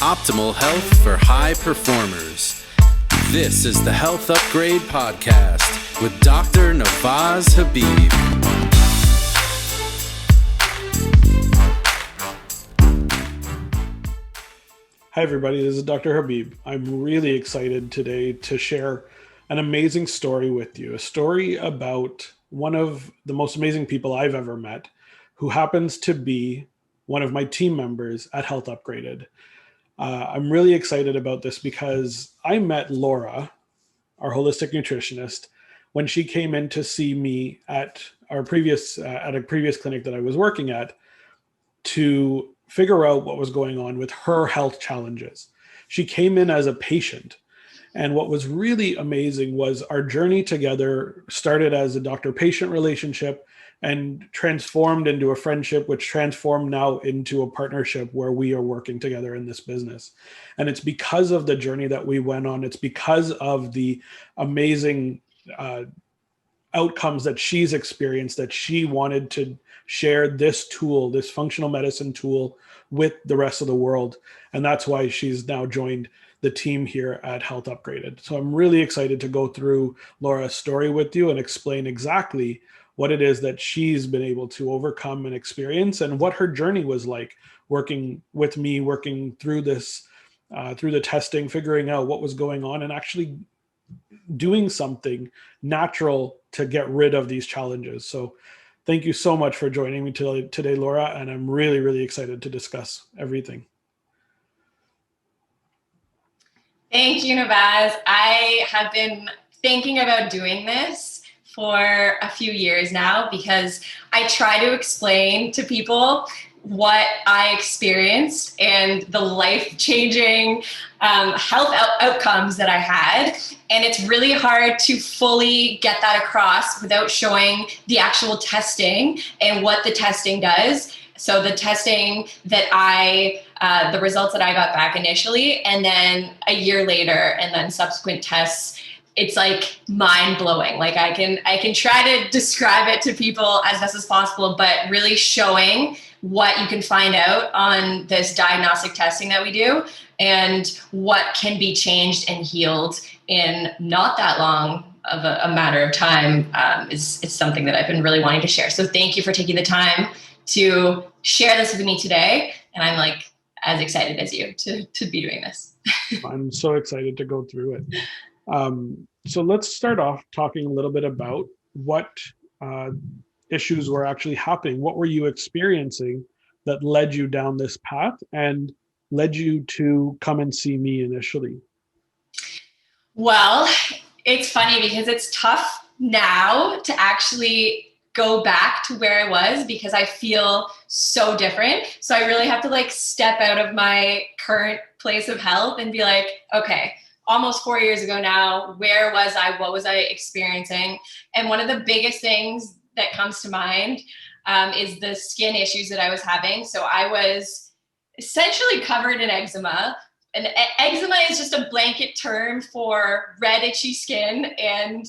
Optimal health for high performers. This is the Health Upgrade Podcast with Dr. Nawaz Habib. Hi everybody, this is Dr. Habib. I'm really excited today to share an amazing story with you. A story about one of the most amazing people I've ever met, who happens to be one of my team members at Health Upgraded. I'm really excited about this because I met Laura, our holistic nutritionist, when she came in to see me at a previous clinic that I was working at to figure out what was going on with her health challenges. She came in as a patient. And what was really amazing was our journey together started as a doctor-patient relationship and transformed into a friendship, which transformed now into a partnership where we are working together in this business. And it's because of the journey that we went on. It's because of the amazing outcomes that she's experienced that she wanted to share this tool, this functional medicine tool, with the rest of the world. And that's why she's now joined the team here at Health Upgraded. So I'm really excited to go through Laura's story with you and explain exactly what it is that she's been able to overcome and experience, and what her journey was like working with me, working through this, through the testing, figuring out what was going on, and actually doing something natural to get rid of these challenges. So thank you so much for joining me today, Laura, and I'm really, really excited to discuss everything. Thank you, Nawaz. I have been thinking about doing this for a few years now because I try to explain to people what I experienced and the life-changing health outcomes that I had. And it's really hard to fully get that across without showing the actual testing and what the testing does. So the testing that the results that I got back initially, and then a year later, and then subsequent tests, it's like mind blowing. Like I can try to describe it to people as best as possible, but really showing what you can find out on this diagnostic testing that we do and what can be changed and healed in not that long of a matter of time is something that I've been really wanting to share. So thank you for taking the time to share this with me today. And I'm like as excited as you to be doing this. I'm so excited to go through it. So let's start off talking a little bit about what issues were actually happening. What were you experiencing that led you down this path and led you to come and see me initially? Well, it's funny because it's tough now to actually go back to where I was because I feel so different. So I really have to step out of my current place of health and be like, okay, almost 4 years ago now, where was I? What was I experiencing? And one of the biggest things that comes to mind is the skin issues that I was having. So I was essentially covered in eczema. And eczema is just a blanket term for red, itchy skin. And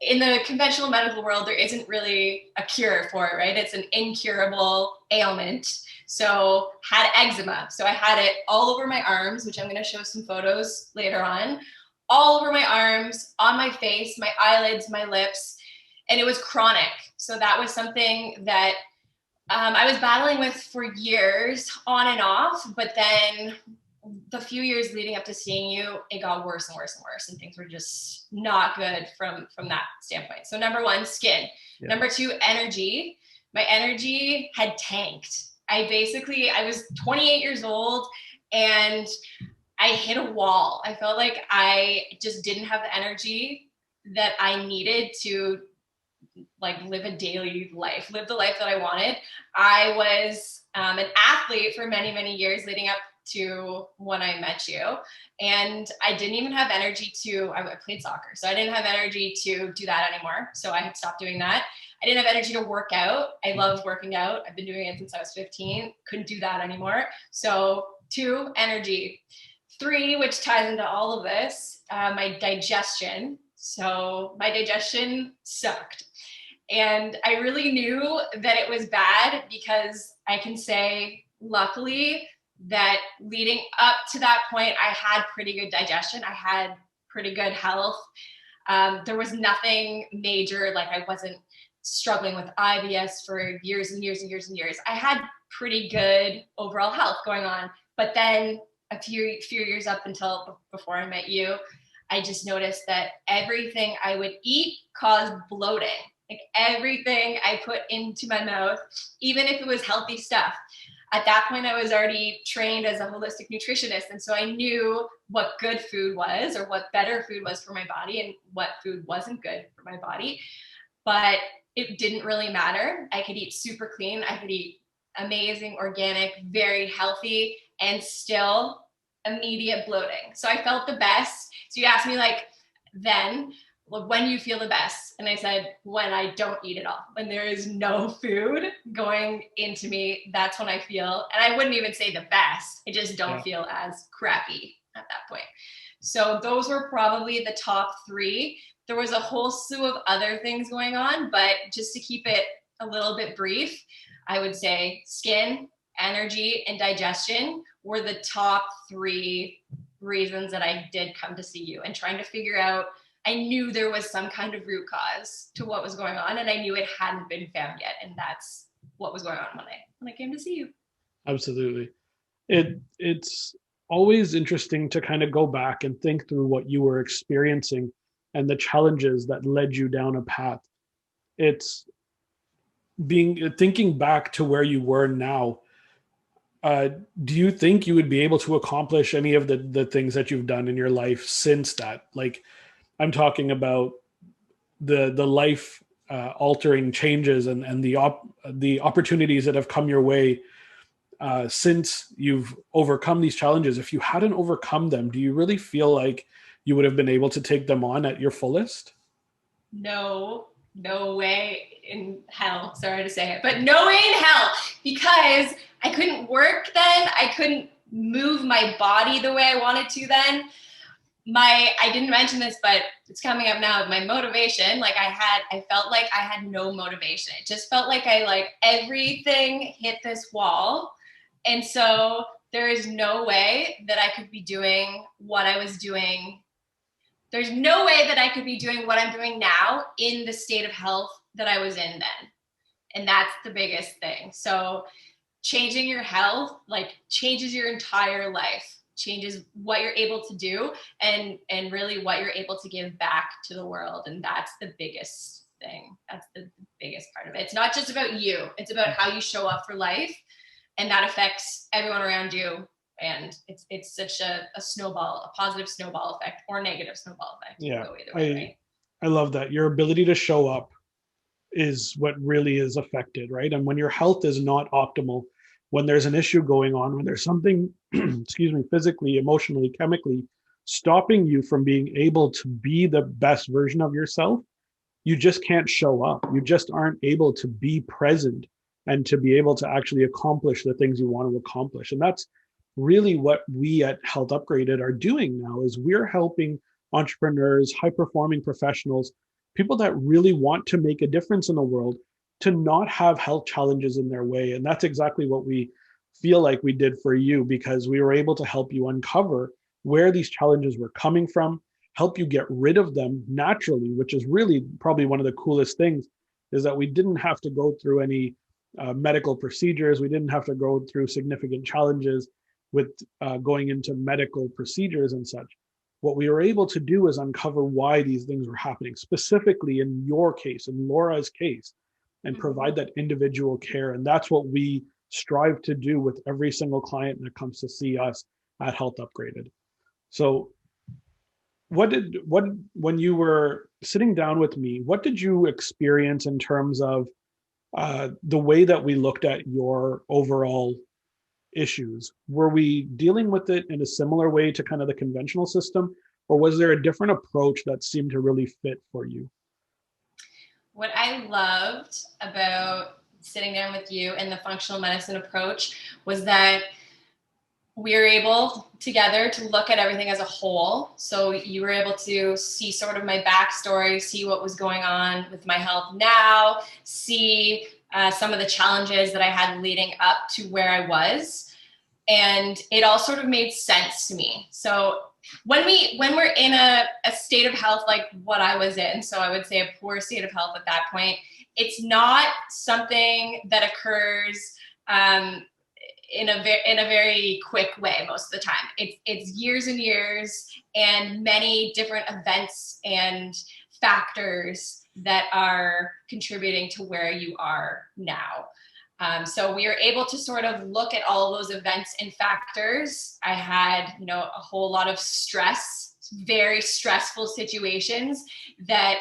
in the conventional medical world, there isn't really a cure for it, right? It's an incurable ailment. So had eczema. So I had it all over my arms, which I'm going to show some photos later on, all over my arms, on my face, my eyelids, my lips, and it was chronic. So that was something that I was battling with for years on and off, but then the few years leading up to seeing you, it got worse and worse and worse, and things were just not good from that standpoint. So number one, skin. Yeah. Number two, energy. My energy had tanked. I was 28 years old and I hit a wall. I felt like I just didn't have the energy that I needed to live a daily life, live the life that I wanted. I was an athlete for many, many years leading up to when I met you. And I didn't even have energy I played soccer. So I didn't have energy to do that anymore. So I had stopped doing that. I didn't have energy to work out. I loved working out. I've been doing it since I was 15. Couldn't do that anymore. So 2, energy. 3, which ties into all of this, my digestion. So my digestion sucked. And I really knew that it was bad because I can say, luckily, that leading up to that point, I had pretty good digestion. I had pretty good health. There was nothing major, like I wasn't struggling with IBS for years and years and years and years. I had pretty good overall health going on. But then a few years up until before I met you, I just noticed that everything I would eat caused bloating. Like everything I put into my mouth, even if it was healthy stuff. At that point, I was already trained as a holistic nutritionist. And so I knew what good food was or what better food was for my body and what food wasn't good for my body. But it didn't really matter. I could eat super clean. I could eat amazing, organic, very healthy, and still immediate bloating. So I felt the best. So you asked me like, then, when you feel the best? And I said, when I don't eat at all, when there is no food going into me, that's when I feel, and I wouldn't even say the best. I just don't feel as crappy at that point. So those were probably the top three. There was a whole slew of other things going on, but just to keep it a little bit brief, I would say skin, energy, and digestion were the top three reasons that I did come to see you, and trying to figure out, I knew there was some kind of root cause to what was going on, and I knew it hadn't been found yet. And that's what was going on when I came to see you. Absolutely. It's always interesting to kind of go back and think through what you were experiencing and the challenges that led you down a path. It's thinking back to where you were now. Do you think you would be able to accomplish any of the things that you've done in your life since that? Like, I'm talking about the life altering changes and the opportunities that have come your way since you've overcome these challenges. If you hadn't overcome them, do you really feel like you would have been able to take them on at your fullest? No way in hell. Sorry to say it, but no way in hell, because I couldn't work then. I couldn't move my body the way I wanted to then. I didn't mention this, but it's coming up now. My motivation, I felt like I had no motivation. It just felt like everything hit this wall. And so there is no way that I could be doing what I was doing. There's no way that I could be doing what I'm doing now in the state of health that I was in then. And that's the biggest thing. So changing your health, changes your entire life, changes what you're able to do and really what you're able to give back to the world. And that's the biggest thing. That's the biggest part of it. It's not just about you. It's about how you show up for life, and that affects everyone around you. And it's such a positive snowball effect or negative snowball effect. Yeah, go either way, right? I love that. Your ability to show up is what really is affected, right? And when your health is not optimal, when there's an issue going on, when there's something, excuse me, physically, emotionally, chemically, stopping you from being able to be the best version of yourself, you just can't show up. You just aren't able to be present and to be able to actually accomplish the things you want to accomplish. And that's really what we at Health Upgraded are doing now, is we're helping entrepreneurs, high-performing professionals, people that really want to make a difference in the world, to not have health challenges in their way. And that's exactly what we feel like we did for you, because we were able to help you uncover where these challenges were coming from, help you get rid of them naturally, which is really probably one of the coolest things, is that we didn't have to go through any medical procedures. We didn't have to go through significant challenges with going into medical procedures and such. What we were able to do is uncover why these things were happening, specifically in your case, in Laura's case, and provide that individual care. And that's what we strive to do with every single client that comes to see us at Health Upgraded. So when you were sitting down with me, what did you experience in terms of the way that we looked at your overall issues? Were we dealing with it in a similar way to kind of the conventional system, or was there a different approach that seemed to really fit for you? What I loved about sitting down with you and the functional medicine approach was that we were able together to look at everything as a whole. So you were able to see sort of my backstory, see what was going on with my health now, see some of the challenges that I had leading up to where I was. And it all sort of made sense to me. So when we're in a state of health like what I was in, so I would say a poor state of health at that point, it's not something that occurs in a very quick way most of the time. It's years and years and many different events and factors that are contributing to where you are now. So we were able to sort of look at all of those events and factors. I had, a whole lot of stress, very stressful situations that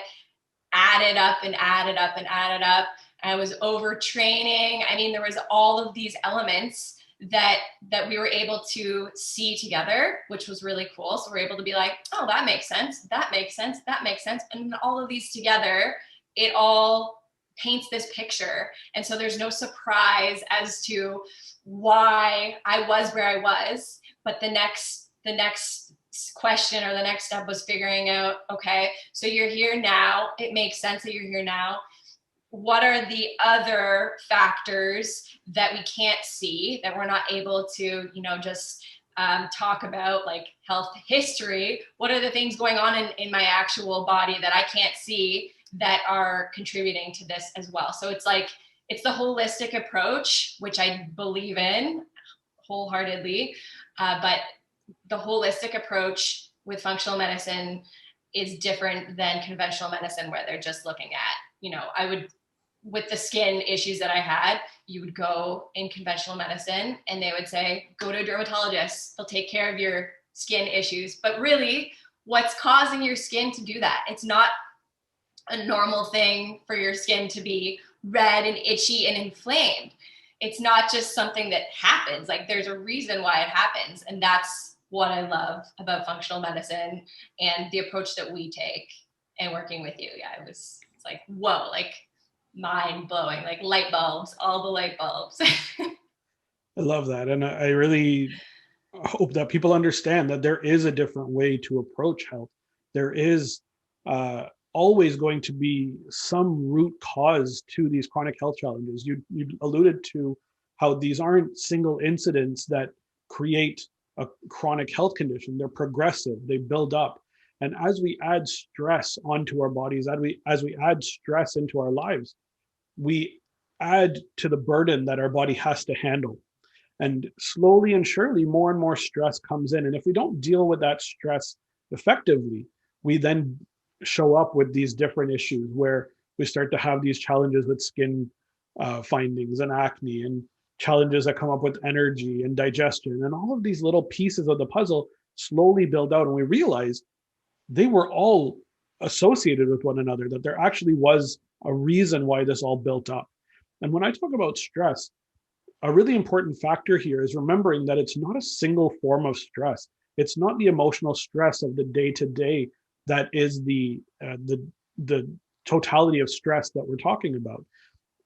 added up and added up and added up. I was overtraining. I mean, there was all of these elements that we were able to see together, which was really cool. So we're able to be like, oh, that makes sense. That makes sense. That makes sense. And all of these together, it all paints this picture. And so there's no surprise as to why I was where I was. But the next question or the next step was figuring out, okay, so you're here now. It makes sense that you're here now. What are the other factors that we can't see, that we're not able to, just talk about, like health history? What are the things going on in my actual body that I can't see that are contributing to this as well? So it's the holistic approach, which I believe in wholeheartedly, but the holistic approach with functional medicine is different than conventional medicine, where they're just looking at, with the skin issues that I had, you would go in conventional medicine and they would say, go to a dermatologist, they'll take care of your skin issues. But really, what's causing your skin to do that? It's not a normal thing for your skin to be red and itchy and inflamed. It's not just something that happens. Like, there's a reason why it happens. And that's what I love about functional medicine and the approach that we take and working with you. Yeah, it's like, whoa, like mind blowing, like light bulbs, all the light bulbs. I love that. And I really hope that people understand that there is a different way to approach health. There is always going to be some root cause to these chronic health challenges. You alluded to how these aren't single incidents that create a chronic health condition. They're progressive, they build up. And as we add stress onto our bodies, as we add stress into our lives, we add to the burden that our body has to handle. And slowly and surely, more and more stress comes in. And if we don't deal with that stress effectively, we then show up with these different issues where we start to have these challenges with skin findings and acne, and challenges that come up with energy and digestion. And all of these little pieces of the puzzle slowly build out. And we realize they were all associated with one another, that there actually was a reason why this all built up. And when I talk about stress, a really important factor here is remembering that it's not a single form of stress. It's not the emotional stress of the day-to-day that is the totality of stress that we're talking about.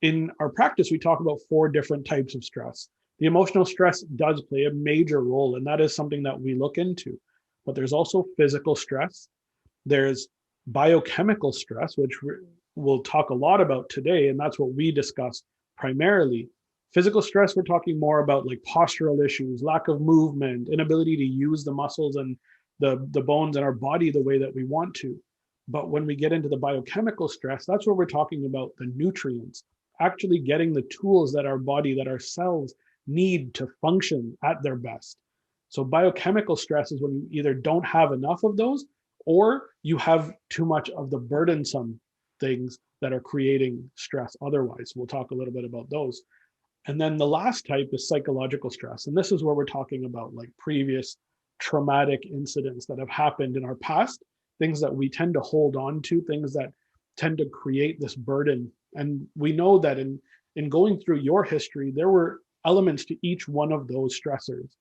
In our practice, we talk about 4 different types of stress. The emotional stress does play a major role, and that is something that we look into. But there's also physical stress. There's biochemical stress, which we'll talk a lot about today, and that's what we discuss primarily. Physical stress, we're talking more about like postural issues, lack of movement, inability to use the muscles and the bones in our body the way that we want to. But when we get into the biochemical stress, that's where we're talking about the nutrients, actually getting the tools that our body, that our cells need to function at their best. So biochemical stress is when you either don't have enough of those, or you have too much of the burdensome things that are creating stress otherwise. We'll talk a little bit about those. And then the last type is psychological stress. And this is where we're talking about like previous traumatic incidents that have happened in our past, things that we tend to hold on to, things that tend to create this burden. And we know that in going through your history, there were elements to each one of those stressors.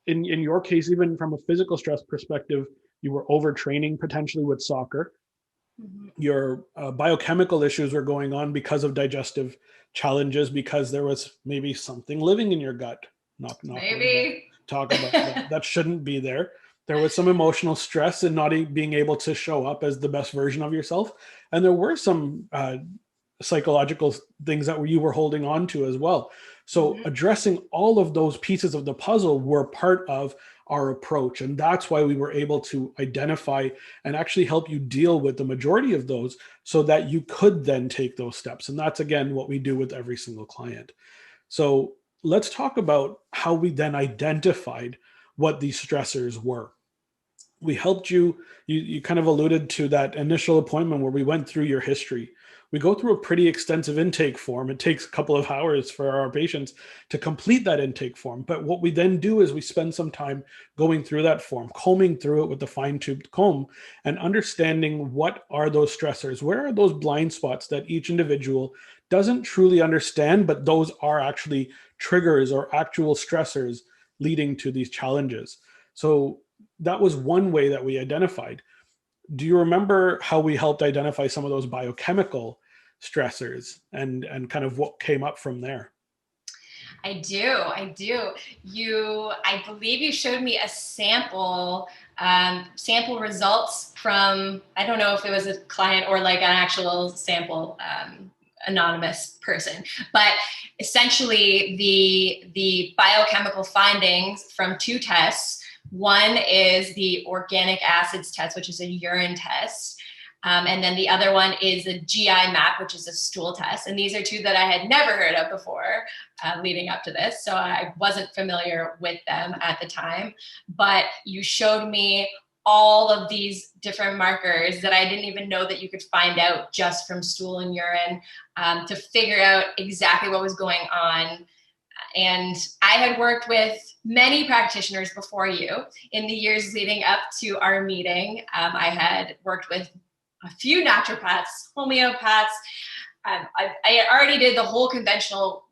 In your case, even from a physical stress perspective, you were overtraining potentially with soccer. Mm-hmm. Your biochemical issues were going on because of digestive challenges, because there was maybe something living in your gut. Not maybe talk about that shouldn't be there. There was some emotional stress in not being able to show up as the best version of yourself. And there were some psychological things that you were holding on to as well. So addressing all of those pieces of the puzzle were part of our approach. And that's why we were able to identify and actually help you deal with the majority of those so that you could then take those steps. And that's, again, what we do with every single client. So let's talk about how we then identified what these stressors were. We helped you kind of alluded to that initial appointment where we went through your history. We go through a pretty extensive intake form. It takes a couple of hours for our patients to complete that intake form. But what we then do is we spend some time going through that form, combing through it with the fine-tooth comb and understanding what are those stressors, where are those blind spots that each individual doesn't truly understand, but those are actually triggers or actual stressors leading to these challenges. So that was one way that we identified. Do you remember how we helped identify some of those biochemical stressors and kind of what came up from there? I do. I believe you showed me a sample results from, I don't know if it was a client or like an actual sample, anonymous person, but essentially the biochemical findings from two tests. One is the organic acids test, which is a urine test. And then the other one is a GI map, which is a stool test. And these are two that I had never heard of before leading up to this. So I wasn't familiar with them at the time. But you showed me all of these different markers that I didn't even know that you could find out just from stool and urine to figure out exactly what was going on. And I had worked with many practitioners before you in the years leading up to our meeting. I had worked with a few naturopaths, homeopaths. I already did the whole conventional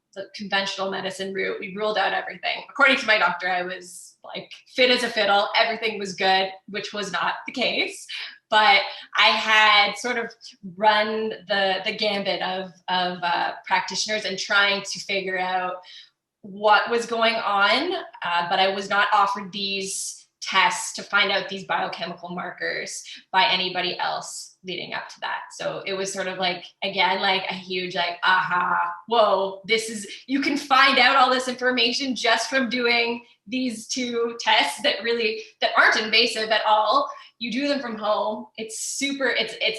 medicine route. We ruled out everything. According to my doctor, I was like fit as a fiddle. Everything was good, which was not the case. But I had sort of run the gambit of practitioners and trying to figure out what was going on, but I was not offered these tests to find out these biochemical markers by anybody else leading up to that. So it was sort of like, again, like a huge like, aha, whoa, you can find out all this information just from doing these two tests that aren't invasive at all. You do them from home. It's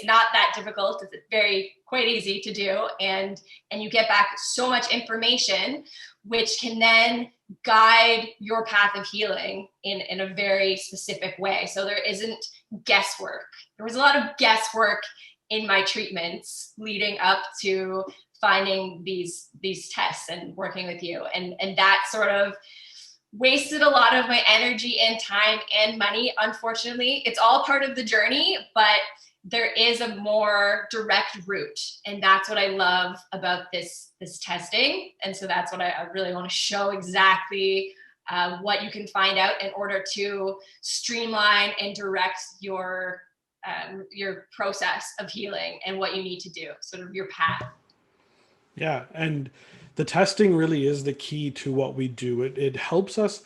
not that difficult. It's quite easy to do. And you get back so much information, which can then guide your path of healing in a very specific way. So there isn't guesswork. There was a lot of guesswork in my treatments leading up to finding these tests and working with you. And that sort of wasted a lot of my energy and time and money. Unfortunately, it's all part of the journey, but there is a more direct route. And that's what I love about this testing. And so that's what I really want to show exactly what you can find out in order to streamline and direct your process of healing and what you need to do, sort of your path. Yeah. And the testing really is the key to what we do. It helps us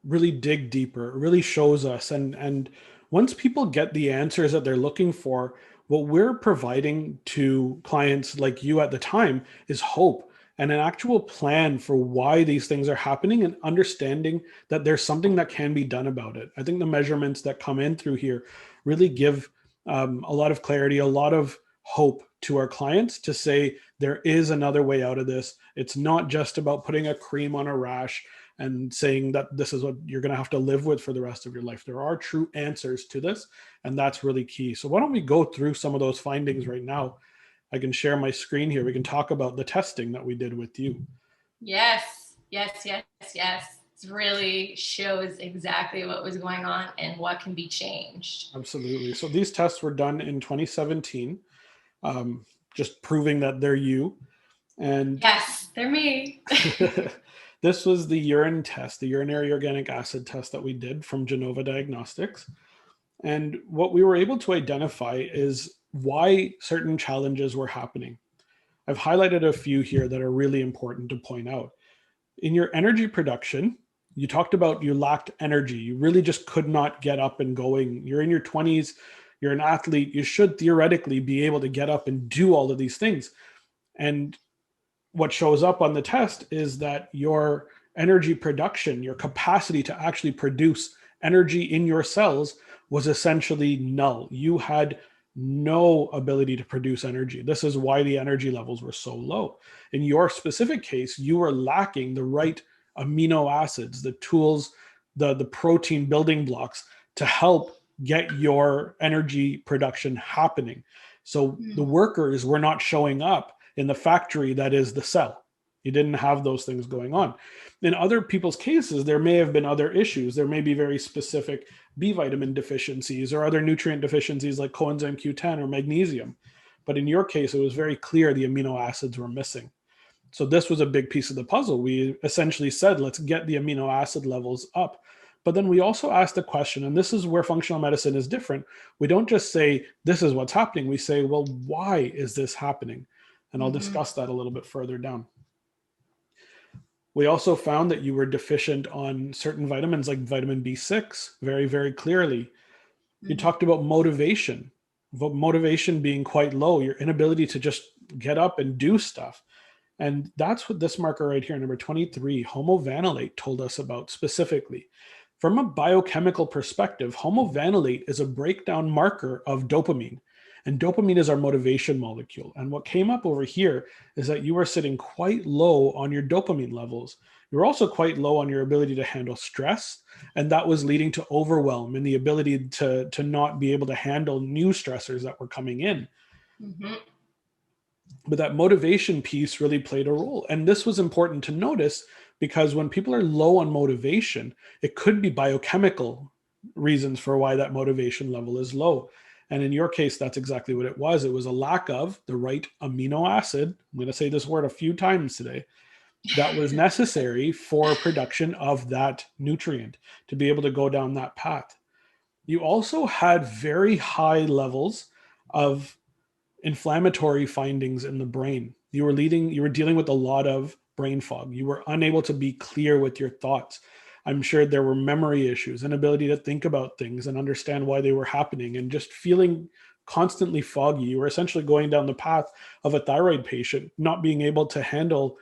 really dig deeper. It really shows us. And once people get the answers that they're looking for, what we're providing to clients like you at the time is hope and an actual plan for why these things are happening and understanding that there's something that can be done about it. I think the measurements that come in through here really give a lot of clarity, a lot of hope to our clients to say there is another way out of this. It's not just about putting a cream on a rash and saying that this is what you're going to have to live with for the rest of your life. There are true answers to this, and that's really key. So why don't we go through some of those findings right now? I can share my screen here. We can talk about the testing that we did with you. Yes. It really shows exactly what was going on and what can be changed. Absolutely. So these tests were done in 2017, just proving that they're you. And yes, they're me. This was the urine test, the urinary organic acid test that we did from Genova Diagnostics. And what we were able to identify is why certain challenges were happening. I've highlighted a few here that are really important to point out. In your energy production, you talked about you lacked energy. You really just could not get up and going. You're in your 20s, you're an athlete. You should theoretically be able to get up and do all of these things. And what shows up on the test is that your energy production, your capacity to actually produce energy in your cells was essentially null. You had no ability to produce energy. This is why the energy levels were so low. In your specific case, you were lacking the right amino acids, the tools, the protein building blocks to help get your energy production happening. So the workers were not showing up in the factory that is the cell. You didn't have those things going on. In other people's cases, there may have been other issues. There may be very specific B vitamin deficiencies or other nutrient deficiencies like coenzyme Q10 or magnesium. But in your case, it was very clear the amino acids were missing. So this was a big piece of the puzzle. We essentially said, let's get the amino acid levels up. But then we also asked the question, and this is where functional medicine is different. We don't just say, this is what's happening. We say, well, why is this happening? And I'll discuss that a little bit further down. We also found that you were deficient on certain vitamins like vitamin B6 very, very clearly. You talked about motivation being quite low, your inability to just get up and do stuff. And that's what this marker right here, number 23, homovanillate, told us about specifically. From a biochemical perspective, homovanillate is a breakdown marker of dopamine. And dopamine is our motivation molecule. And what came up over here is that you were sitting quite low on your dopamine levels. You're also quite low on your ability to handle stress. And that was leading to overwhelm and the ability to not be able to handle new stressors that were coming in. But that motivation piece really played a role. And this was important to notice because when people are low on motivation, it could be biochemical reasons for why that motivation level is low. And in your case, that's exactly what it was. It was a lack of the right amino acid. I'm going to say this word a few times today. That was necessary for production of that nutrient to be able to go down that path. You also had very high levels of inflammatory findings in the brain. You were dealing with a lot of brain fog. You were unable to be clear with your thoughts. I'm sure there were memory issues, inability to think about things and understand why they were happening, and just feeling constantly foggy. You were essentially going down the path of a thyroid patient, not being able to handle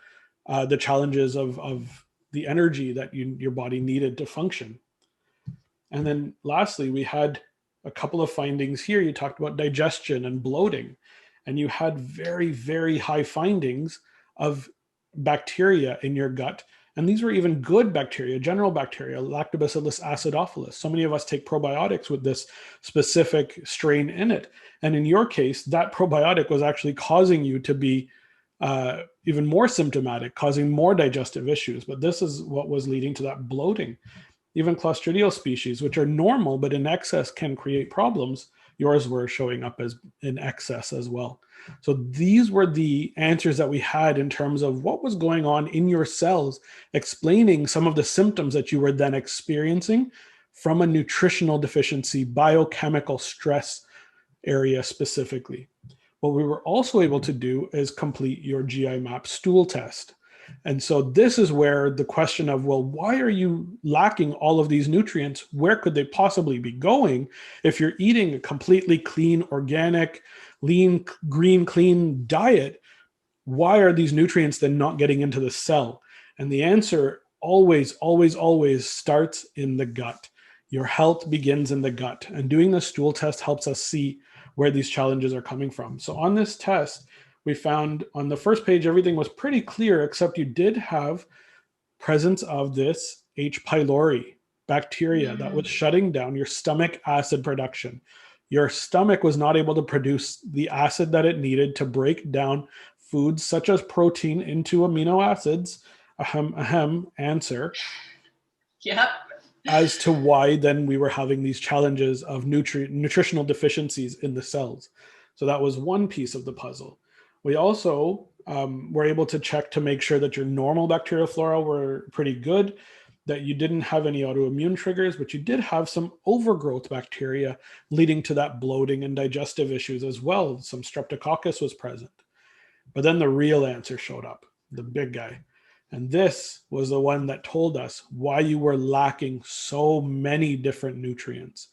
the challenges of the energy that your body needed to function. And then lastly, we had a couple of findings here. You talked about digestion and bloating, and you had very, very high findings of bacteria in your gut. And these were even good bacteria, general bacteria, Lactobacillus acidophilus. So many of us take probiotics with this specific strain in it. And in your case, that probiotic was actually causing you to be even more symptomatic, causing more digestive issues. But this is what was leading to that bloating. Even Clostridial species, which are normal, but in excess can create problems, yours were showing up as in excess as well. So these were the answers that we had in terms of what was going on in your cells, explaining some of the symptoms that you were then experiencing from a nutritional deficiency, biochemical stress area specifically. What we were also able to do is complete your GI Map Stool Test. And so this is where the question of, well, why are you lacking all of these nutrients? Where could they possibly be going if you're eating a completely clean, organic, lean, green, clean diet? Why are these nutrients then not getting into the cell? And the answer always, always, always starts in the gut. Your health begins in the gut. And doing the stool test helps us see where these challenges are coming from. So on this test, we found on the first page, everything was pretty clear, except you did have presence of this H. pylori bacteria that was shutting down your stomach acid production. Your stomach was not able to produce the acid that it needed to break down foods such as protein into amino acids. Answer. Yep. As to why then we were having these challenges of nutritional deficiencies in the cells. So that was one piece of the puzzle. We also were able to check to make sure that your normal bacterial flora were pretty good, that you didn't have any autoimmune triggers, but you did have some overgrowth bacteria leading to that bloating and digestive issues as well. Some streptococcus was present. But then the real answer showed up, the big guy. And this was the one that told us why you were lacking so many different nutrients.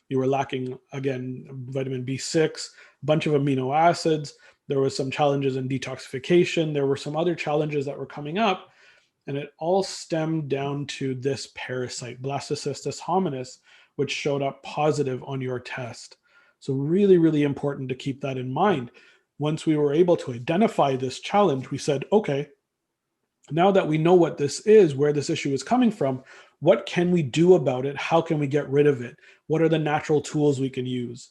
You were lacking, again, vitamin B6, a bunch of amino acids, There was some challenges in detoxification. There were some other challenges that were coming up, and it all stemmed down to this parasite, Blastocystis hominis, which showed up positive on your test. So really, really important to keep that in mind. Once we were able to identify this challenge, we said, okay, now that we know what this is, where this issue is coming from, what can we do about it? How can we get rid of it? What are the natural tools we can use?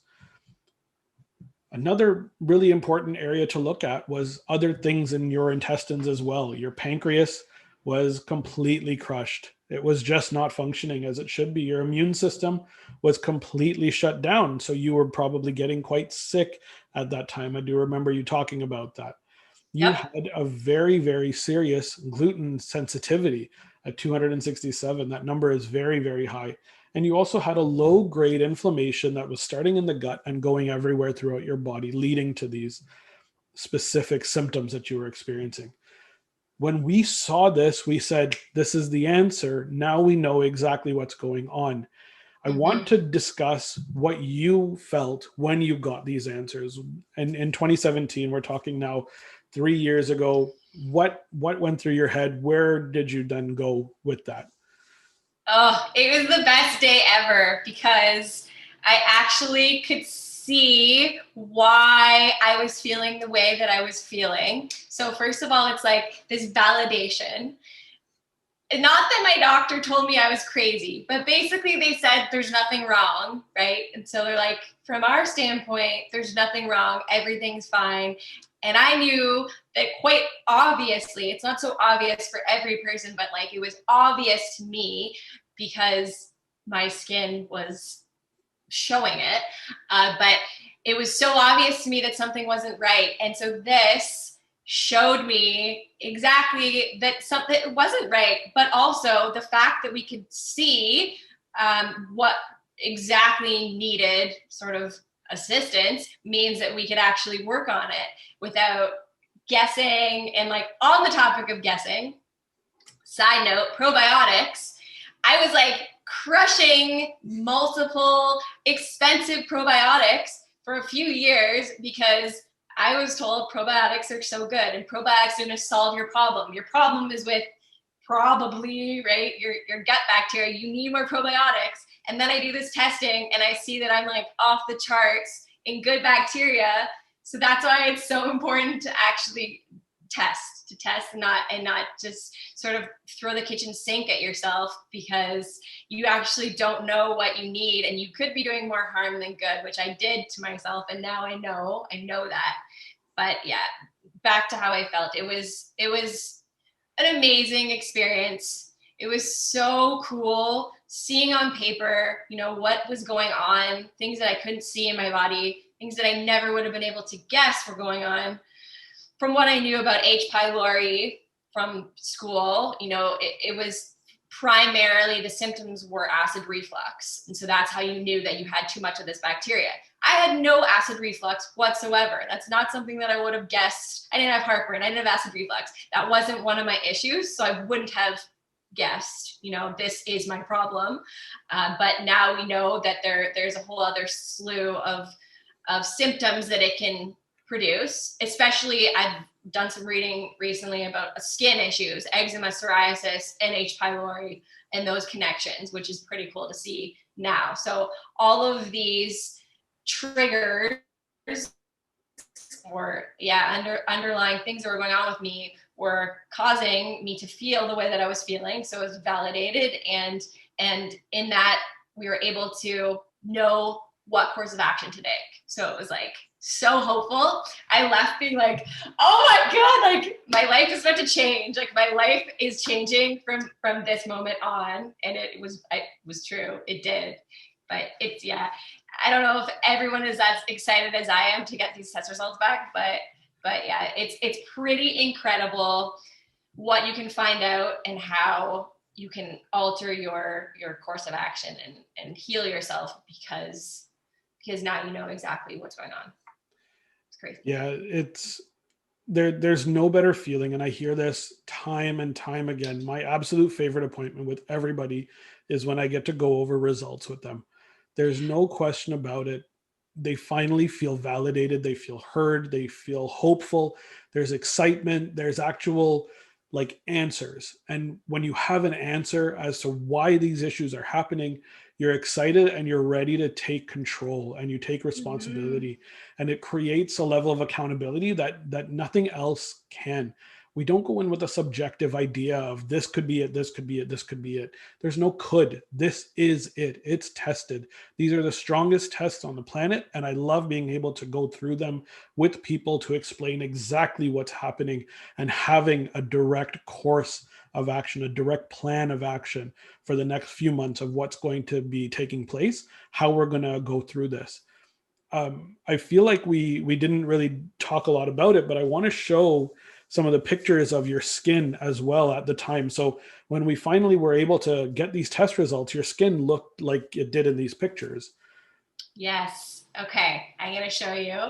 Another really important area to look at was other things in your intestines as well. Your pancreas was completely crushed. It was just not functioning as it should be. Your immune system was completely shut down. So you were probably getting quite sick at that time. I do remember you talking about that. You had a very, very serious gluten sensitivity at 267. That number is very, very high. And you also had a low grade inflammation that was starting in the gut and going everywhere throughout your body, leading to these specific symptoms that you were experiencing. When we saw this, we said, this is the answer. Now we know exactly what's going on. I want to discuss what you felt when you got these answers. And in 2017, we're talking now 3 years ago, what went through your head? Where did you then go with that? Oh, it was the best day ever because I actually could see why I was feeling the way that I was feeling. So first of all, it's like this validation. Not that my doctor told me I was crazy, but basically they said there's nothing wrong, right? And so they're like, from our standpoint, there's nothing wrong, everything's fine. And I knew that quite obviously, it's not so obvious for every person, but like it was obvious to me because my skin was showing it. But it was so obvious to me that something wasn't right. And so this showed me exactly that something wasn't right, but also the fact that we could see what exactly needed sort of assistance means that we could actually work on it without guessing. And like on the topic of guessing, side note, probiotics, I was like crushing multiple expensive probiotics for a few years because I was told probiotics are so good and probiotics are going to solve your problem. Your problem is with probably, right, your gut bacteria. You need more probiotics. And then I do this testing and I see that I'm like off the charts in good bacteria. So that's why it's so important to actually test and not just sort of throw the kitchen sink at yourself because you actually don't know what you need and you could be doing more harm than good, which I did to myself. And now I know that. But yeah, back to how I felt. It was an amazing experience. It was so cool seeing on paper, what was going on, things that I couldn't see in my body, things that I never would have been able to guess were going on. From what I knew about H. pylori from school, it was primarily the symptoms were acid reflux. And so that's how you knew that you had too much of this bacteria. I had no acid reflux whatsoever. That's not something that I would have guessed. I didn't have heartburn. I didn't have acid reflux. That wasn't one of my issues. So I wouldn't have guessed, this is my problem. But now we know that there's a whole other slew of symptoms that it can produce. Especially, I've done some reading recently about skin issues, eczema, psoriasis, and H. pylori, and those connections, which is pretty cool to see now. So all of these triggers or underlying things that were going on with me were causing me to feel the way that I was feeling. So it was validated, and in that we were able to know what course of action to take. So it was like so hopeful. I left being like, oh my God, like my life is about to change. Like my life is changing from this moment on. And it was true. It did. But it's, I don't know if everyone is as excited as I am to get these test results back, but yeah, it's pretty incredible what you can find out and how you can alter your course of action and heal yourself because now you know exactly what's going on. It's crazy. Yeah, there's no better feeling. And I hear this time and time again. My absolute favorite appointment with everybody is when I get to go over results with them. There's no question about it. they finally feel validated, they feel heard, they feel hopeful, there's excitement, there's actual like answers. And when you have an answer as to why these issues are happening, you're excited and you're ready to take control and you take responsibility. And it creates a level of accountability that nothing else can. We don't go in with a subjective idea of this could be it, this could be it, this could be it. There's no could. This is it. It's tested. These are the strongest tests on the planet. And I love being able to go through them with people to explain exactly what's happening and having a direct course of action, a direct plan of action for the next few months of what's going to be taking place, how we're going to go through this. I feel like we didn't really talk a lot about it, but I want to show some of the pictures of your skin as well at the time. So when we finally were able to get these test results, your skin looked like it did in these pictures. Yes. Okay. I'm going to show you.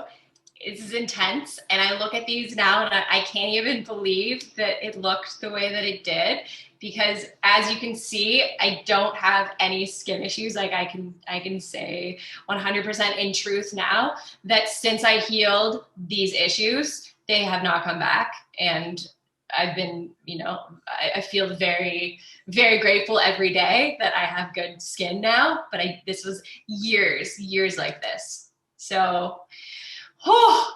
This is intense. And I look at these now and I can't even believe that it looked the way that it did, because as you can see, I don't have any skin issues. Like I can say 100% in truth now that since I healed these issues, they have not come back. And I've been, I feel very, very grateful every day that I have good skin now, but this was years like this. So,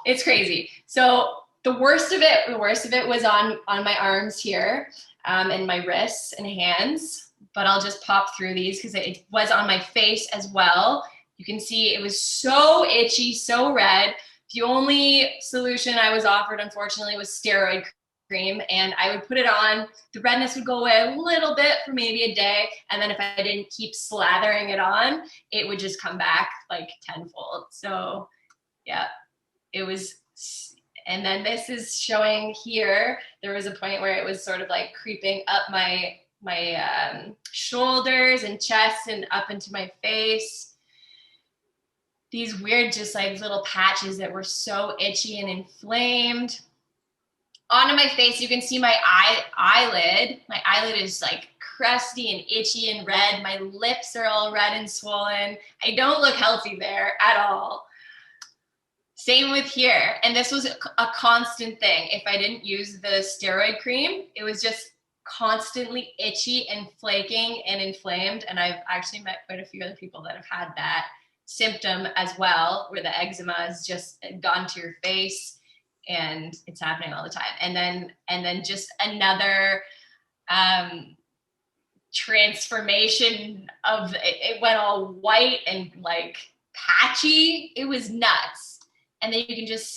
it's crazy. So the worst of it was on my arms here, and my wrists and hands, but I'll just pop through these because it was on my face as well. You can see it was so itchy, so red. The only solution I was offered, unfortunately, was steroid cream, and I would put it on. The redness would go away a little bit for maybe a day, and then if I didn't keep slathering it on, it would just come back like tenfold. So yeah, it was. And then this is showing here, there was a point where it was sort of like creeping up my shoulders and chest and up into my face. These weird, just like little patches that were so itchy and inflamed. Onto my face, you can see my eyelid. My eyelid is like crusty and itchy and red. My lips are all red and swollen. I don't look healthy there at all. Same with here. And this was a constant thing. If I didn't use the steroid cream, it was just constantly itchy and flaking and inflamed. And I've actually met quite a few other people that have had that symptom as well, where the eczema has just gone to your face and it's happening all the time. And then just another transformation of it went all white and like patchy. It was nuts. And then you can just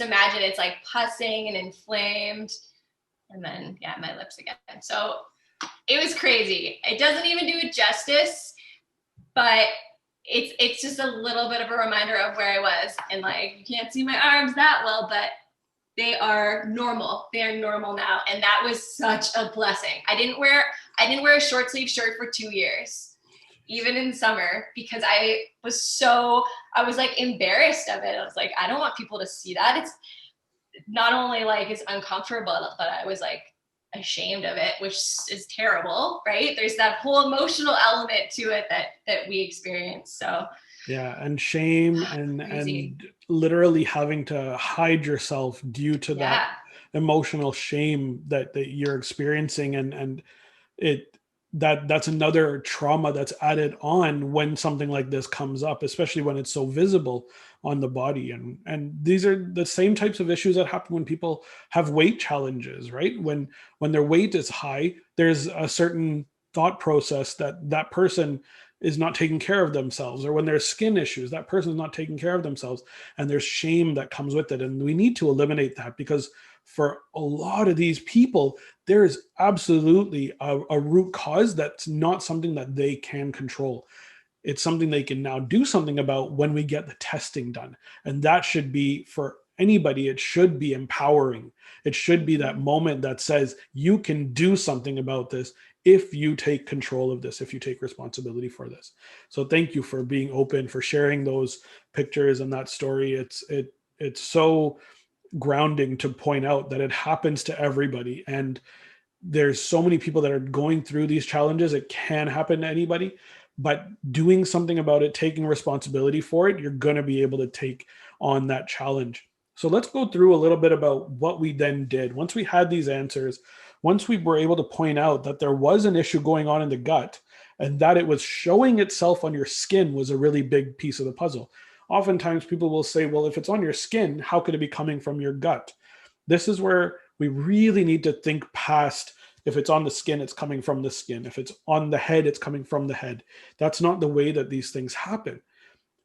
imagine it's like pussing and inflamed. And then, yeah, my lips again. So it was crazy. It doesn't even do it justice, but it's just a little bit of a reminder of where I was. And like, you can't see my arms that well, but they are normal. They are normal now. And that was such a blessing. I didn't wear a short sleeve shirt for 2 years, even in summer, because I was like embarrassed of it. I was like, I don't want people to see that. It's not only like it's uncomfortable, but I was like ashamed of it, which is terrible, right? There's that whole emotional element to it that we experience. So yeah, and shame and literally having to hide yourself due to that emotional shame that you're experiencing, and that's another trauma that's added on when something like this comes up, especially when it's so visible on the body. And these are the same types of issues that happen when people have weight challenges, right? When their weight is high, there's a certain thought process that person is not taking care of themselves, or when there's skin issues, that person is not taking care of themselves, and there's shame that comes with it. And we need to eliminate that, because for a lot of these people, there is absolutely a root cause that's not something that they can control. It's something they can now do something about when we get the testing done. And that should be, for anybody, it should be empowering. It should be that moment that says you can do something about this if you take control of this, if you take responsibility for this. So thank you for being open, for sharing those pictures and that story. It's so grounding to point out that it happens to everybody, and there's so many people that are going through these challenges. It can happen to anybody, but doing something about it, taking responsibility for it, you're going to be able to take on that challenge. So let's go through a little bit about what we then did. Once we had these answers, once we were able to point out that there was an issue going on in the gut and that it was showing itself on your skin was a really big piece of the puzzle. Oftentimes people will say, well, if it's on your skin, how could it be coming from your gut? This is where we really need to think past, if it's on the skin, it's coming from the skin. If it's on the head, it's coming from the head. That's not the way that these things happen.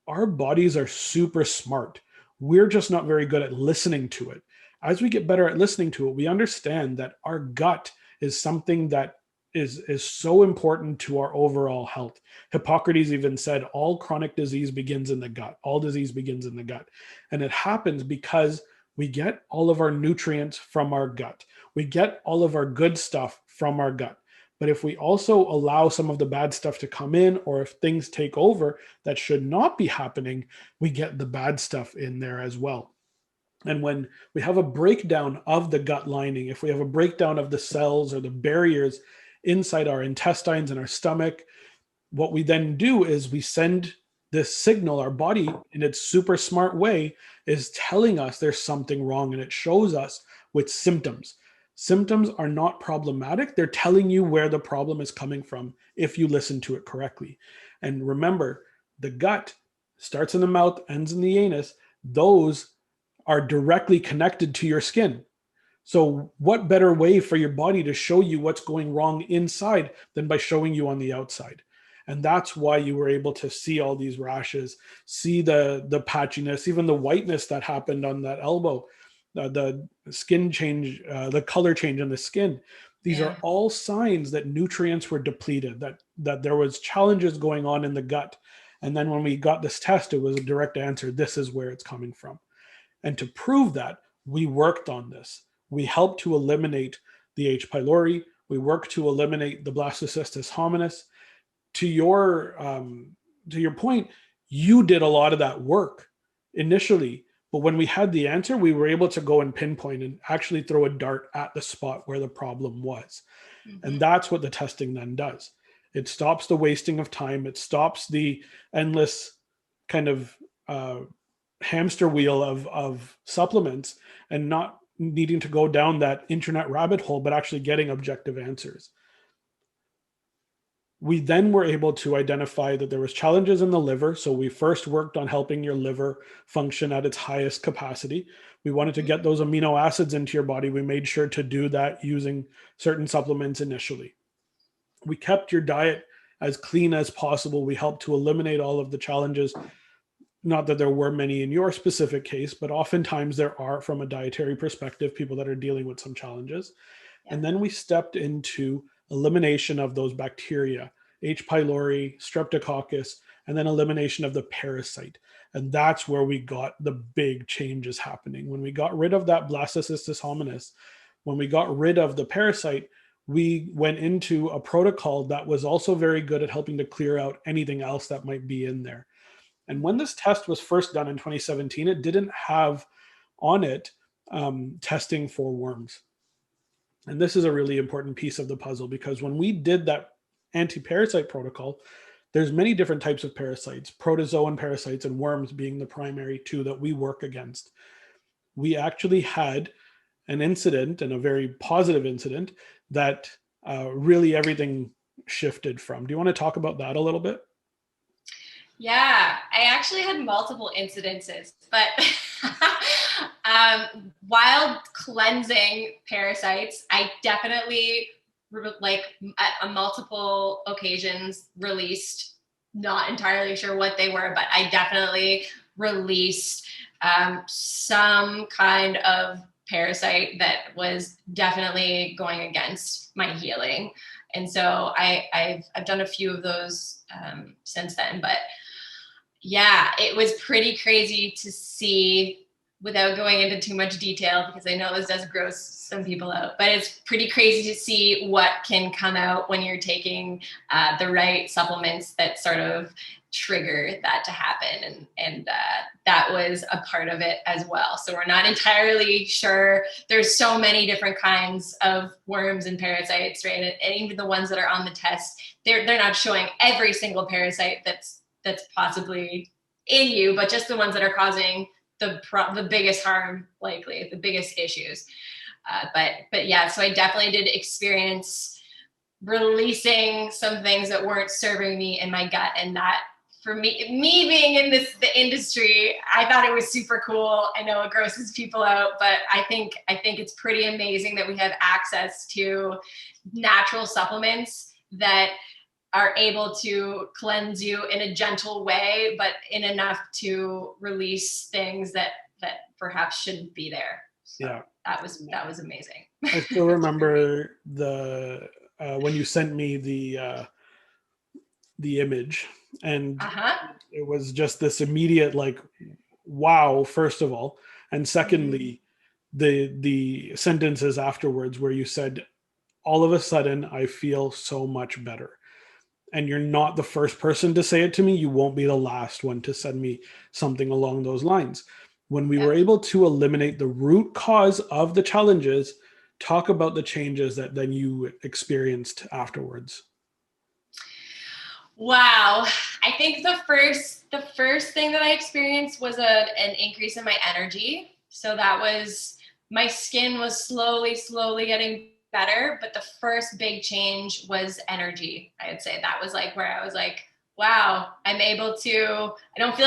Our bodies are super smart. We're just not very good at listening to it. As we get better at listening to it, we understand that our gut is something that is so important to our overall health. Hippocrates even said all chronic disease begins in the gut. All disease begins in the gut. And it happens because we get all of our nutrients from our gut. We get all of our good stuff from our gut. But if we also allow some of the bad stuff to come in, or if things take over that should not be happening, we get the bad stuff in there as well. And when we have a breakdown of the gut lining, if we have a breakdown of the cells or the barriers inside our intestines and our stomach, what we then do is we send this signal. Our body, in its super smart way, is telling us there's something wrong, and it shows us with symptoms. Symptoms are not problematic. They're telling you where the problem is coming from if you listen to it correctly. And remember, the gut starts in the mouth, ends in the anus. Those are directly connected to your skin. So what better way for your body to show you what's going wrong inside than by showing you on the outside? And that's why you were able to see all these rashes, see the patchiness, even the whiteness that happened on that elbow, the skin change, the color change in the skin. These are all signs that nutrients were depleted, that there was challenges going on in the gut. And then when we got this test, it was a direct answer. This is where it's coming from. And to prove that, we worked on this. We helped to eliminate the H. pylori. We worked to eliminate the blastocystis hominis. To your point, you did a lot of that work initially, but when we had the answer, we were able to go and pinpoint and actually throw a dart at the spot where the problem was. Mm-hmm. And that's what the testing then does. It stops the wasting of time. It stops the endless kind of hamster wheel of supplements and not needing to go down that internet rabbit hole, but actually getting objective answers. We then were able to identify that there was challenges in the liver. So we first worked on helping your liver function at its highest capacity. We wanted to get those amino acids into your body. We made sure to do that using certain supplements initially. We kept your diet as clean as possible. We helped to eliminate all of the challenges. Not that there were many in your specific case, but oftentimes there are, from a dietary perspective, people that are dealing with some challenges. Yeah. And then we stepped into elimination of those bacteria, H. pylori, streptococcus, and then elimination of the parasite. And that's where we got the big changes happening. When we got rid of that blastocystis hominis, when we got rid of the parasite, we went into a protocol that was also very good at helping to clear out anything else that might be in there. And when this test was first done in 2017, it didn't have on it testing for worms. And this is a really important piece of the puzzle, because when we did that anti-parasite protocol, there's many different types of parasites, protozoan parasites and worms being the primary two that we work against. We actually had an incident, and a very positive incident, that really everything shifted from. Do you want to talk about that a little bit? Yeah, I actually had multiple incidences, but while cleansing parasites, I definitely, like, at multiple occasions, released, not entirely sure what they were, but I definitely released some kind of parasite that was definitely going against my healing. And so I've done a few of those since then, but yeah, it was pretty crazy to see, without going into too much detail, because I know this does gross some people out, but it's pretty crazy to see what can come out when you're taking the right supplements that sort of trigger that to happen. And that was a part of it as well. So we're not entirely sure. There's so many different kinds of worms and parasites, right? And even the ones that are on the test, they're not showing every single parasite that's possibly in you, but just the ones that are causing the biggest harm, likely the biggest issues. But yeah, so I definitely did experience releasing some things that weren't serving me in my gut. And that, for me being in the industry, I thought it was super cool. I know it grosses people out, but I think it's pretty amazing that we have access to natural supplements that are able to cleanse you in a gentle way, but in enough to release things that perhaps shouldn't be there. So Yeah, that was amazing. I still remember when you sent me the image, and it was just this immediate like, wow, first of all, and secondly, the sentences afterwards where you said, all of a sudden I feel so much better. And you're not the first person to say it to me. You won't be the last one to send me something along those lines. When we were able to eliminate the root cause of the challenges, talk about the changes that then you experienced afterwards. Wow. I think the first thing that I experienced was an increase in my energy. So that was, my skin was slowly getting better, but the first big change was energy. I would say that was like where I was like, wow, I don't feel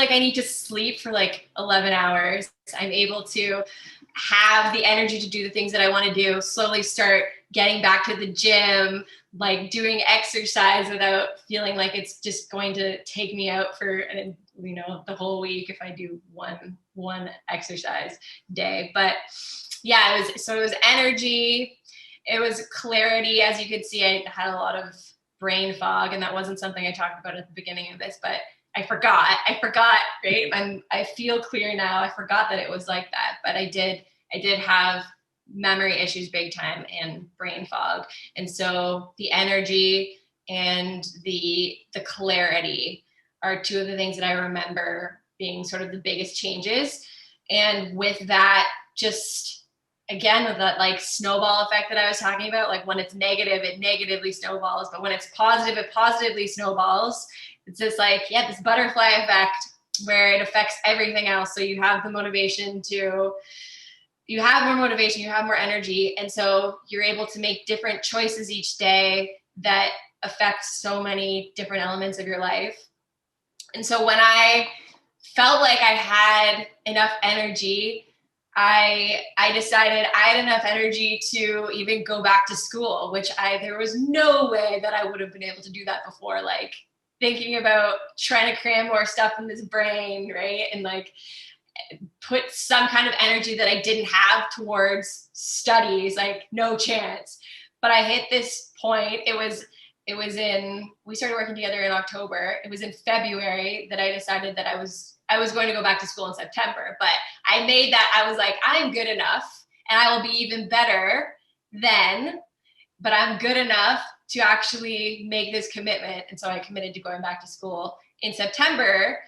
like I need to sleep for like 11 hours. I'm able to have the energy to do the things that I want to do, slowly start getting back to the gym, like doing exercise without feeling like it's just going to take me out for, the whole week if I do one exercise day. But yeah, it was energy. It was clarity. As you could see, I had a lot of brain fog, and that wasn't something I talked about at the beginning of this, but I forgot, right? I feel clear now. I forgot that it was like that, but I did have memory issues big time and brain fog. And so the energy and the clarity are two of the things that I remember being sort of the biggest changes. And with that, just again, with that like snowball effect that I was talking about, like when it's negative, it negatively snowballs, but when it's positive, it positively snowballs. It's just like, this butterfly effect where it affects everything else. So you have the motivation you have more motivation, you have more energy. And so you're able to make different choices each day that affect so many different elements of your life. And so when I felt like I had enough energy, I decided I had enough energy to even go back to school, which there was no way that I would have been able to do that before. Like thinking about trying to cram more stuff in this brain, right? And like put some kind of energy that I didn't have towards studies, like no chance. But I hit this point. We started working together in October. It was in February that I decided that I was going to go back to school in September, but I made that, I was like, I'm good enough and I will be even better then, but I'm good enough to actually make this commitment. And so I committed to going back to school in September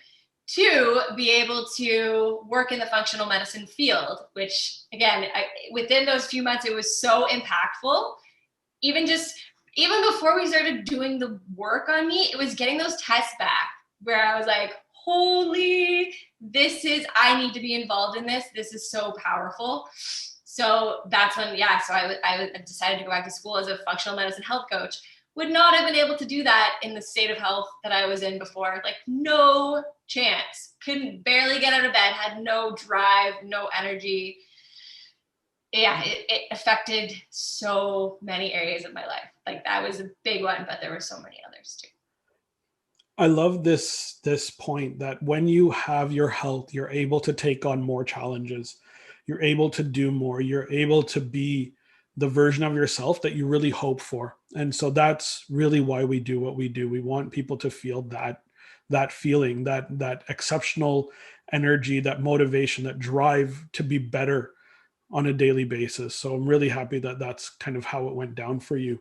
to be able to work in the functional medicine field, which again, within those few months, it was so impactful. Even before we started doing the work on me, it was getting those tests back where I was like, holy, I need to be involved in this. This is so powerful. So that's when, so I decided to go back to school as a functional medicine health coach. Would not have been able to do that in the state of health that I was in before. Like no chance. Couldn't barely get out of bed, had no drive, no energy. Yeah, it affected so many areas of my life. Like that was a big one, but there were so many others too. I love this point that when you have your health, you're able to take on more challenges. You're able to do more. You're able to be the version of yourself that you really hope for. And so that's really why we do what we do. We want people to feel that feeling, that exceptional energy, that motivation, that drive to be better on a daily basis. So I'm really happy that that's kind of how it went down for you.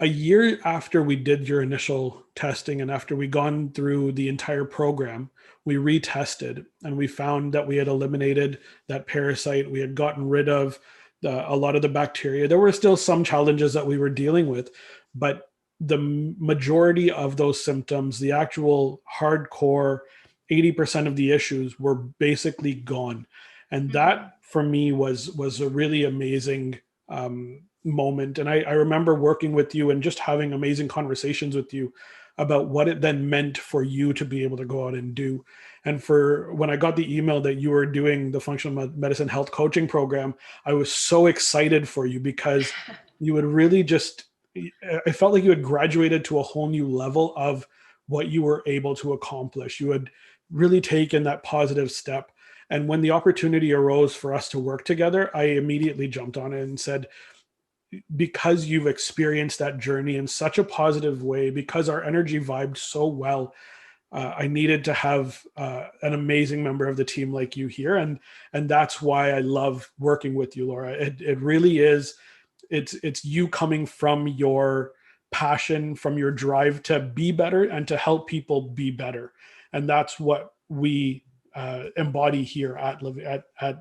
A year after we did your initial testing and after we gone through the entire program, we retested and we found that we had eliminated that parasite. We had gotten rid of a lot of the bacteria. There were still some challenges that we were dealing with, but the majority of those symptoms, the actual hardcore 80% of the issues were basically gone. And Mhm. that for me was a really amazing moment. And I remember working with you and just having amazing conversations with you about what it then meant for you to be able to go out and do. And for when I got the email that you were doing the functional medicine health coaching program, I was so excited for you because you would really just, I felt like you had graduated to a whole new level of what you were able to accomplish. You had really taken that positive step. And when the opportunity arose for us to work together, I immediately jumped on it and said, because you've experienced that journey in such a positive way, because our energy vibed so well, I needed to have an amazing member of the team like you here, and that's why I love working with you, Laura. It really is. It's you coming from your passion, from your drive to be better and to help people be better, and that's what we embody here at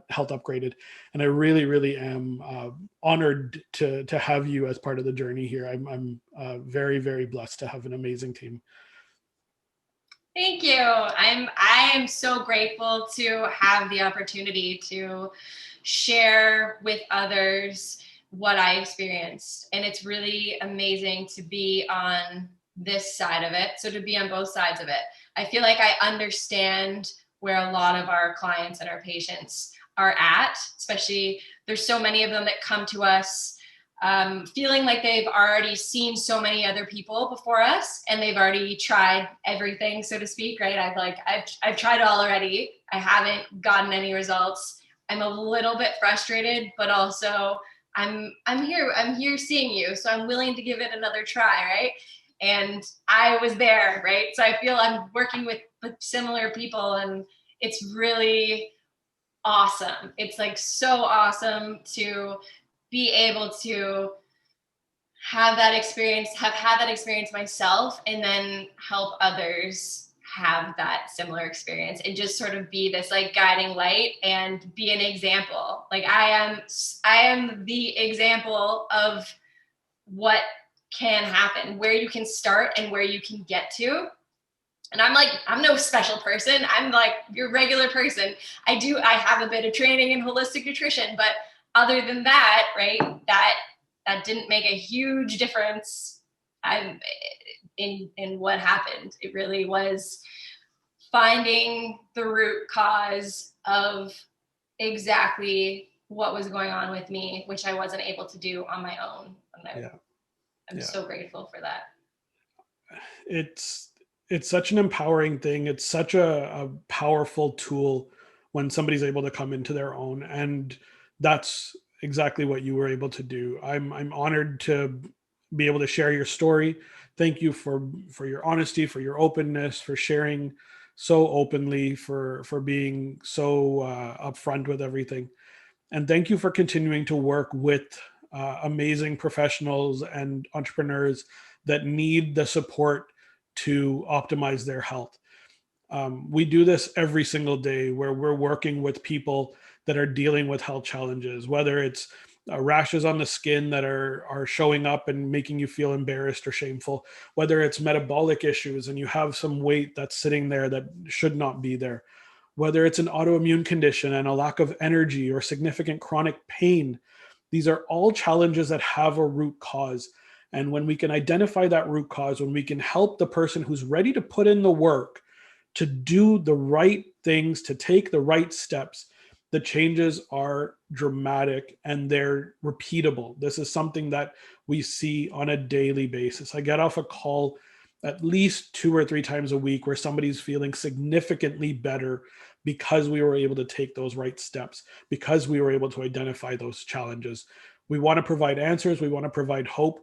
Health Upgraded. And I really am honored to have you as part of the journey here. I'm very blessed to have an amazing team. Thank you. I am so grateful to have the opportunity to share with others what I experienced. And it's really amazing to be on this side of it. So to be on both sides of it, I feel like I understand where a lot of our clients and our patients are at, especially there's so many of them that come to us feeling like they've already seen so many other people before us and they've already tried everything, so to speak, right? I've tried it all already. I haven't gotten any results. I'm a little bit frustrated, but also I'm here seeing you, so I'm willing to give it another try, right? And I was there, right? So I feel I'm working with similar people, and it's really awesome. It's like so awesome to be able to have had that experience myself, and then help others have that similar experience, and just sort of be this like guiding light and be an example. Like I am the example of what can happen, where you can start and where you can get to. And I'm no special person. I'm like your regular person. I have a bit of training in holistic nutrition, but other than that, right, that didn't make a huge difference in what happened. It really was finding the root cause of exactly what was going on with me, which I wasn't able to do on my own. And I'm so grateful for that. It's such an empowering thing. It's such a powerful tool when somebody's able to come into their own, and that's exactly what you were able to do. I'm honored to be able to share your story. Thank you for your honesty, for your openness, for sharing so openly, for being so upfront with everything. And thank you for continuing to work with amazing professionals and entrepreneurs that need the support to optimize their health. We do this every single day where we're working with people that are dealing with health challenges, whether it's rashes on the skin that are showing up and making you feel embarrassed or shameful, whether it's metabolic issues and you have some weight that's sitting there that should not be there, whether it's an autoimmune condition and a lack of energy or significant chronic pain. These are all challenges that have a root cause. And when we can identify that root cause, when we can help the person who's ready to put in the work to do the right things, to take the right steps, the changes are dramatic and they're repeatable. This is something that we see on a daily basis. I get off a call at least 2 or 3 times a week where somebody's feeling significantly better because we were able to take those right steps, because we were able to identify those challenges. We want to provide answers, we want to provide hope,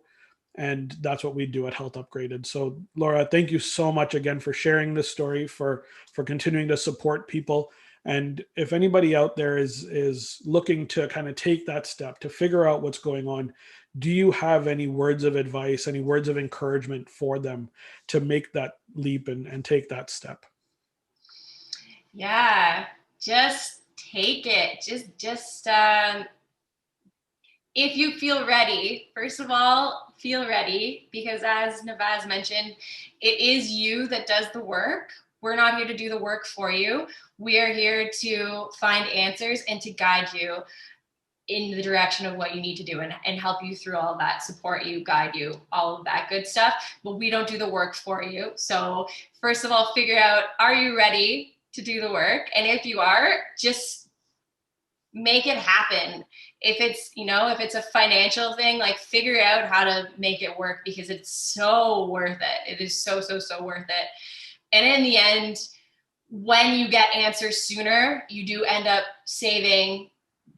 and that's what we do at Health Upgraded. So Laura, thank you so much again for sharing this story, for continuing to support people. And if anybody out there is looking to kind of take that step to figure out what's going on, do you have any words of advice, any words of encouragement for them to make that leap and take that step? Yeah, just take it. Just if you feel ready, first of all, feel ready, because as Navaz mentioned, it is you that does the work. We're not here to do the work for you. We are here to find answers and to guide you in the direction of what you need to do and help you through all of that, support you, guide you, all of that good stuff. But we don't do the work for you. So first of all, figure out, are you ready to do the work? And if you are, just make it happen. If it's a financial thing, like figure out how to make it work, because it's so worth it. It is so worth it. And in the end, when you get answers sooner, you do end up saving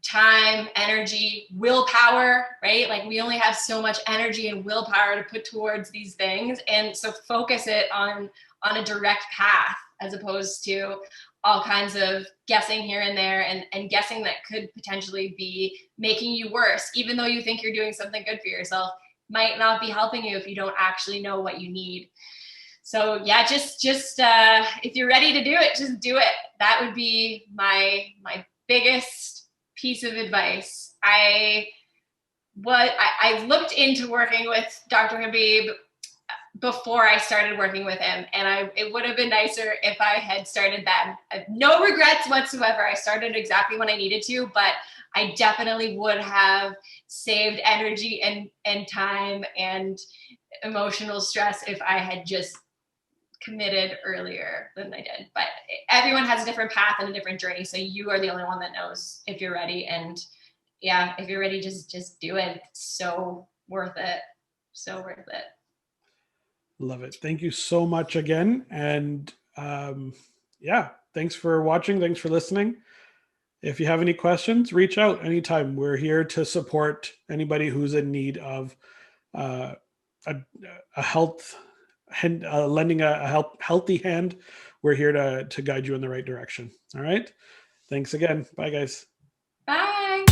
time, energy, willpower, right? Like we only have so much energy and willpower to put towards these things. And so focus it on a direct path, as opposed to all kinds of guessing here and there, and guessing that could potentially be making you worse, even though you think you're doing something good for yourself, might not be helping you if you don't actually know what you need. So yeah, just if you're ready to do it, just do it. That would be my biggest piece of advice. I looked into working with Dr. Habib before I started working with him, and it would have been nicer if I had started then. No regrets whatsoever. I started exactly when I needed to, but I definitely would have saved energy and time and emotional stress if I had just committed earlier than I did. But everyone has a different path and a different journey, so you are the only one that knows if you're ready. And yeah, if you're ready, just do it. It's so worth it. So worth it. Love it. Thank you so much again. And thanks for watching. Thanks for listening. If you have any questions, reach out anytime. We're here to support anybody who's in need of a health, lending a healthy hand. We're here to guide you in the right direction. All right. Thanks again. Bye, guys. Bye.